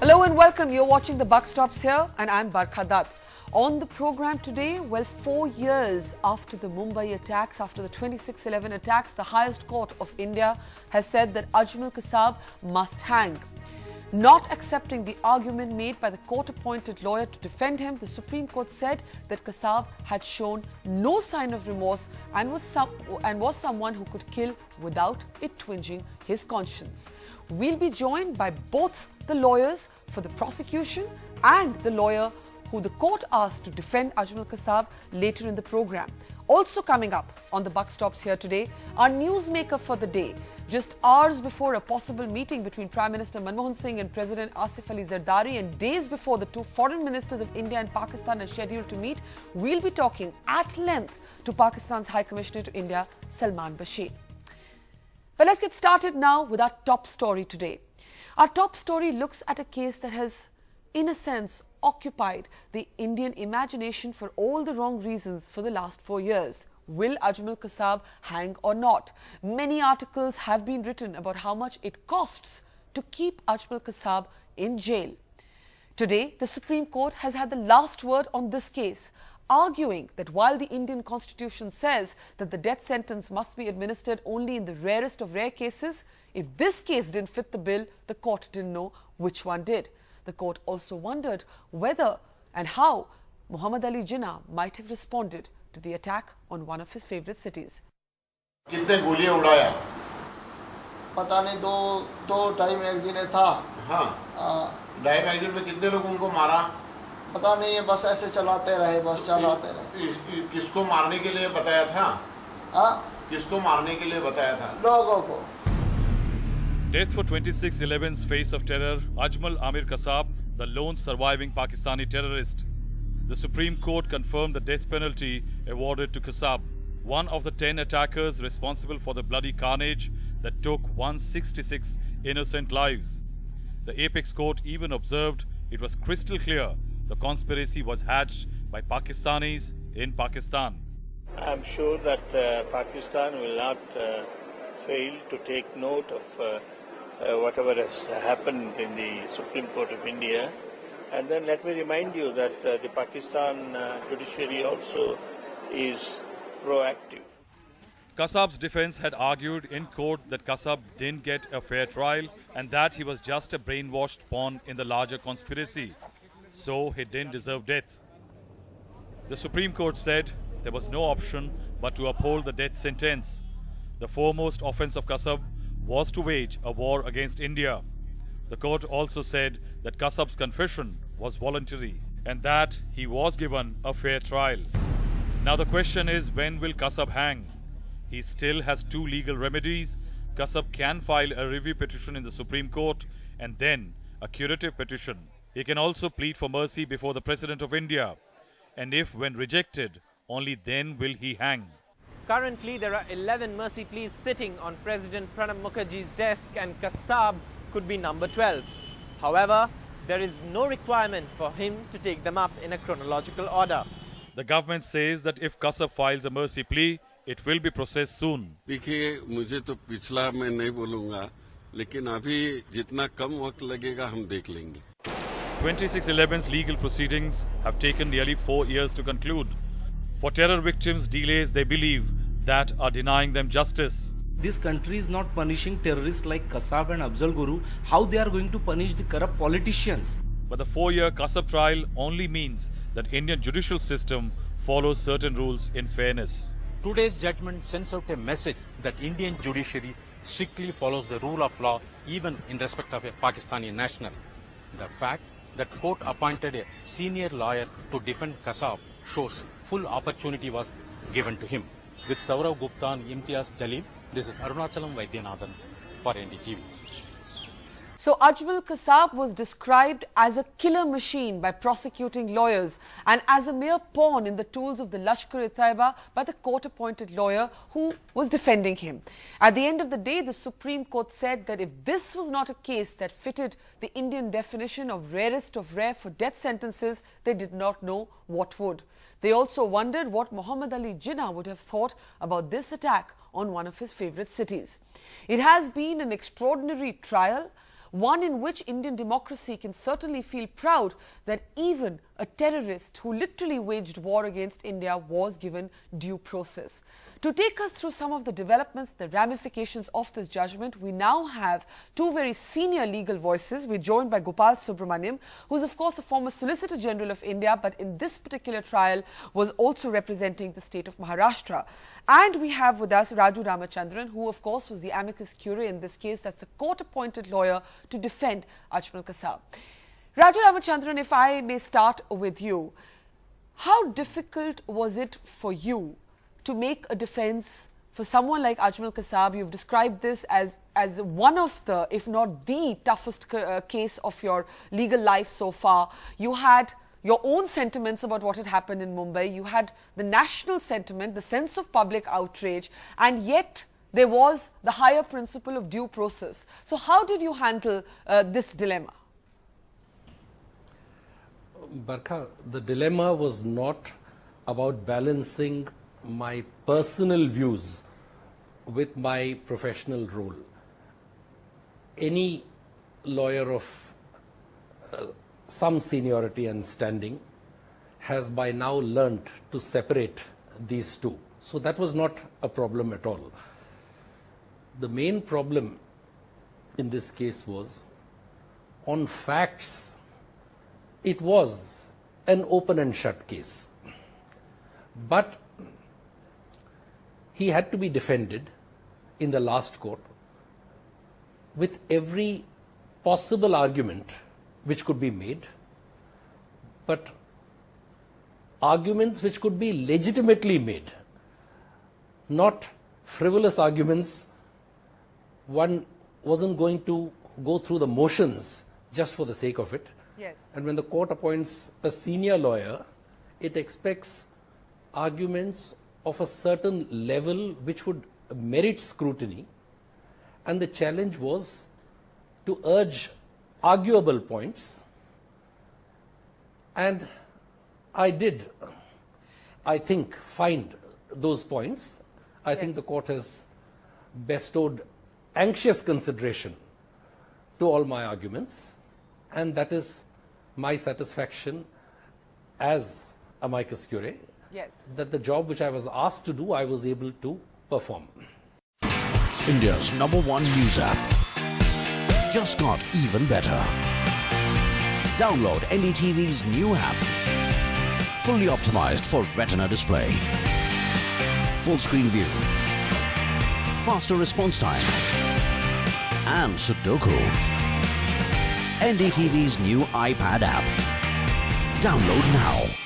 Hello and welcome. You're watching The Buck Stops Here and I'm Barkha Dutt. On the program today, well, 4 years after the Mumbai attacks, after the 26/11 attacks, the highest court of India has said that Ajmal Kasab must hang. Not accepting the argument made by the court-appointed lawyer to defend him, the Supreme Court said that Kasab had shown no sign of remorse and was someone who could kill without it twinging his conscience. We'll be joined by both the lawyers for the prosecution and the lawyer who the court asked to defend Ajmal Kasab later in the program. Also coming up on The Buck Stops Here today, our newsmaker for the day. Just hours before a possible meeting between Prime Minister Manmohan Singh and President Asif Ali Zardari, and days before the two foreign ministers of India and Pakistan are scheduled to meet, we'll be talking at length to Pakistan's High Commissioner to India, Salman Bashir. But let's get started now with our top story today. Our top story looks at a case that has, in a sense, occupied the Indian imagination for all the wrong reasons for the last 4 years. Will Ajmal Kasab hang or not? Many articles have been written about how much it costs to keep Ajmal Kasab in jail. Today, the Supreme Court has had the last word on this case, arguing that while the Indian Constitution says that the death sentence must be administered only in the rarest of rare cases, if this case didn't fit the bill, the court didn't know which one did. The court also wondered whether and how Muhammad Ali Jinnah might have responded to the attack on one of his favorite cities. कितने गोलियां उड़ाया? पता नहीं, दो ढाई magazine था। हाँ, ढाई मैगजीन में कितने लोग उनको मारा? पता नहीं, बस ऐसे चलाते रहे, बस चलाते रहे। किसको मारने के लिए बताया था? हाँ? किसको मारने के लिए बताया था? लोगों को। Death for 26/11's face of terror, Ajmal Amir Kasab, the lone surviving Pakistani terrorist. The Supreme Court confirmed the death penalty awarded to Kasab, one of the 10 attackers responsible for the bloody carnage that took 166 innocent lives. The apex court even observed it was crystal clear the conspiracy was hatched by Pakistanis in Pakistan. I'm sure that Pakistan will not fail to take note of whatever has happened in the Supreme Court of India. And then let me remind you that the Pakistan judiciary also is proactive. Kasab's defense had argued in court that Kasab didn't get a fair trial and that he was just a brainwashed pawn in the larger conspiracy, so he didn't deserve death. The Supreme Court said there was no option but to uphold the death sentence. The foremost offense of Kasab was to wage a war against India. The court also said that Kasab's confession was voluntary and that he was given a fair trial. Now the question is, when will Kasab hang? He still has two legal remedies. Kasab can file a review petition in the Supreme Court and then a curative petition. He can also plead for mercy before the President of India. And if, when rejected, only then will he hang. Currently, there are 11 mercy pleas sitting on President Pranab Mukherjee's desk, and Kasab could be number 12. However, there is no requirement for him to take them up in a chronological order. The government says that if Kasab files a mercy plea, it will be processed soon. देखिए, मुझे तो पिछला मैं नहीं बोलूँगा, लेकिन अभी जितना कम वक्त लगेगा हम देख लेंगे. 26/11's legal proceedings have taken nearly 4 years to conclude. For terror victims, delays, they believe, that are denying them justice. This country is not punishing terrorists like Kasab and Afzal Guru. How they are going to punish the corrupt politicians? But the 4-year Kasab trial only means that Indian judicial system follows certain rules in fairness. Today's judgment sends out a message that Indian judiciary strictly follows the rule of law even in respect of a Pakistani national. The fact that court appointed a senior lawyer to defend Kasab shows full opportunity was given to him. With Saurav Gupta and Imtiaz Jalil, this is Arunachalam Vaidyanathan for NDTV. So Ajmal Kasab was described as a killer machine by prosecuting lawyers and as a mere pawn in the tools of the Lashkar by the court-appointed lawyer who was defending him. At the end of the day, the Supreme Court said that if this was not a case that fitted the Indian definition of rarest of rare for death sentences, they did not know what would. They also wondered what Muhammad Ali Jinnah would have thought about this attack on one of his favorite cities. It has been an extraordinary trial, one in which Indian democracy can certainly feel proud that even a terrorist who literally waged war against India was given due process. To take us through some of the developments, the ramifications of this judgment, we now have two very senior legal voices. We're joined by Gopal Subramaniam, who is of course the former Solicitor General of India, but in this particular trial was also representing the state of Maharashtra. And we have with us Raju Ramachandran, who of course was the amicus curiae in this case. That's a court-appointed lawyer to defend Ajmal Kasab. Raju Ramachandran, if I may start with you, how difficult was it for you to make a defense for someone like Ajmal Kasab? You've described this as one of the, if not the toughest case of your legal life so far. You had your own sentiments about what had happened in Mumbai. You had the national sentiment, the sense of public outrage, and yet there was the higher principle of due process. So how did you handle this dilemma? Barkha, the dilemma was not about balancing my personal views with my professional role. Any lawyer of some seniority and standing has by now learnt to separate these two. So that was not a problem at all. The main problem in this case was, on facts, it was an open and shut case. But he had to be defended in the last court with every possible argument which could be made, but arguments which could be legitimately made, not frivolous arguments. One wasn't going to go through the motions just for the sake of it. Yes. And when the court appoints a senior lawyer, it expects arguments of a certain level which would merit scrutiny. And the challenge was to urge arguable points. And I did, I think, find those points. I think the court has bestowed anxious consideration to all my arguments. And that is my satisfaction as amicus curiae, that the job which I was asked to do, I was able to perform. India's #1 news app just got even better. Download NDTV's new app. Fully optimized for retina display. Full screen view. Faster response time. And Sudoku. NDTV's new iPad app. Download now.